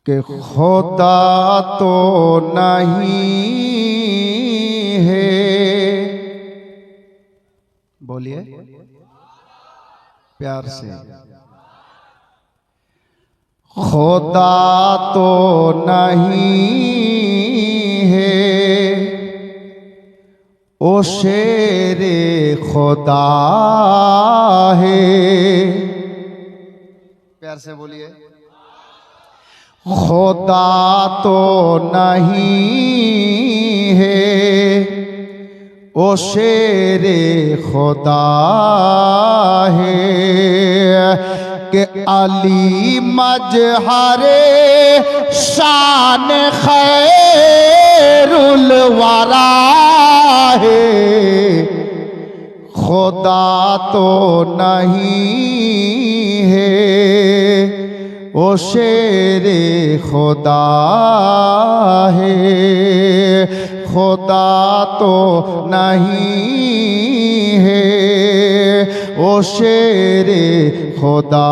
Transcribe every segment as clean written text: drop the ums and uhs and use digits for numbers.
कि खुदा तो नहीं है। बोलिए प्यार से, खुदा तो नहीं है ओ शेरे खुदा है। प्यार से बोलिए, खुदा तो नहीं है ओ शेरे खुदा है कि अली मजहरे शान खैरुल वरा है। खुदा तो नहीं है ओ शेरे खुदा है। खुदा तो नहीं है ओ शेरे खुदा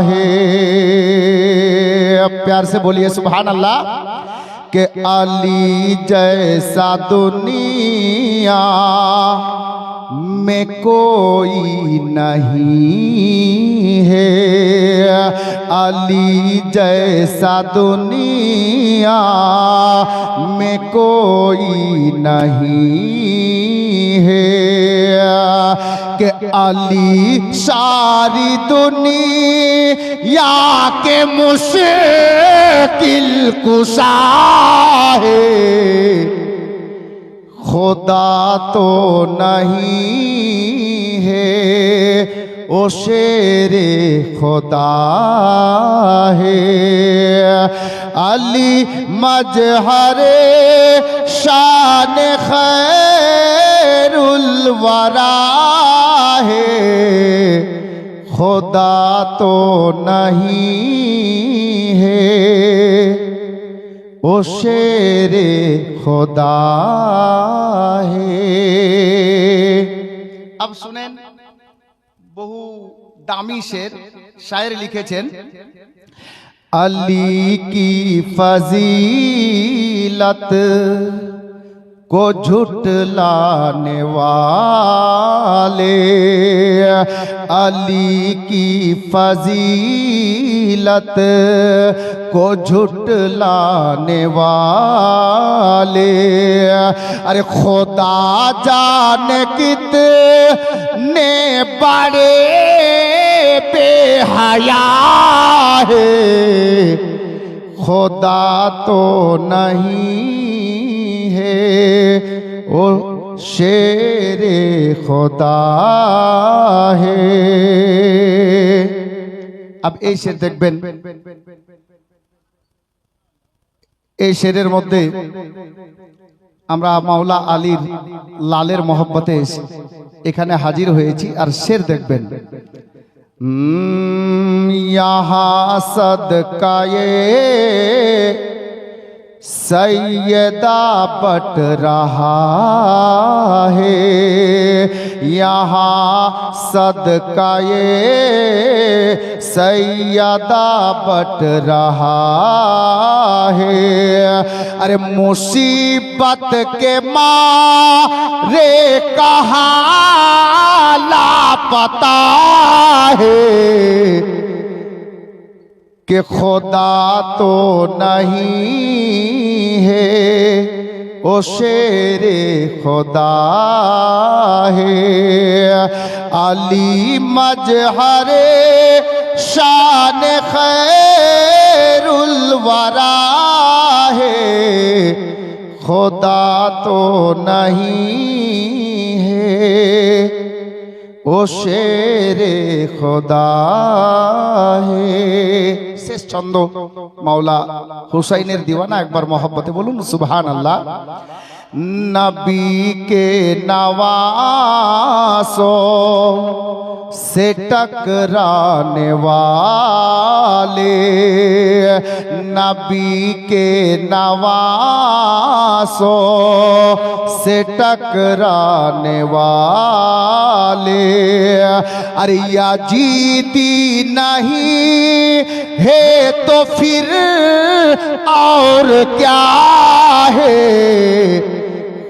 है। अब प्यार से बोलिए सुभान अल्लाह। कि अली जैसा दुनिया में कोई नहीं है। अली जैसा दुनिया में कोई नहीं है। कि अली सारी दुनिया के मुश्किल कुशा है। खुदा तो नहीं है ओ शेरे खुदा है। अली मजहरे शान खैरुल वरा है। खुदा तो नहीं है ओ शेरे खुदा है। अब सुनें, बहु दामी शेर शायर लिखेছেন। अली की फजीलत को झुटलाने वाले, अली की फजीलत को झुटलाने वाले। अरे खुदा जाने कितने बड़े बेहया है। खुदा तो नहीं है ओ शेरे खुदा है। अब এই শের দেখবেন, এই শেরের মধ্যে আমরা মাওলা আলীর লালের মহব্বতে এখানে হাজির হয়েছি। আর শের দেখবেন, यहाँ सदकाए सैयदा बट रहा है। यहाँ सदकाए सैयदा बट रहा है। अरे मुसीबत के मारे कहाँ लापता है। कि खुदा तो नहीं है ओ शेरे खुदा है। अली मजहरे शान खैरुल वरा है। खुदा तो नहीं है ओ शेरे खुदा है। শেষ ছন্দ মাওলা হুসাইনের দিওয়ানা, একবার মহব্বতে বলুন সুবহান আল্লাহ। नबी के नवासों से टकराने वाले नबी के नवासों से टकराने वाले। अरे या जीती नहीं है तो फिर और क्या है,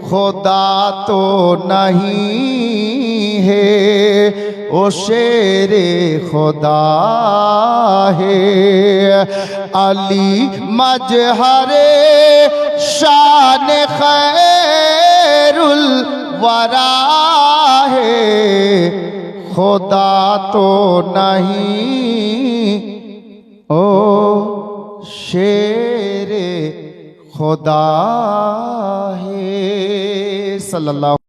खुदा तो नहीं है, ओ शेरे खुदा है। अली मजहरे शान खैरुल वरा है, खुदा तो नहीं, ओ शेरे खुदा है। सल्लल्लाहु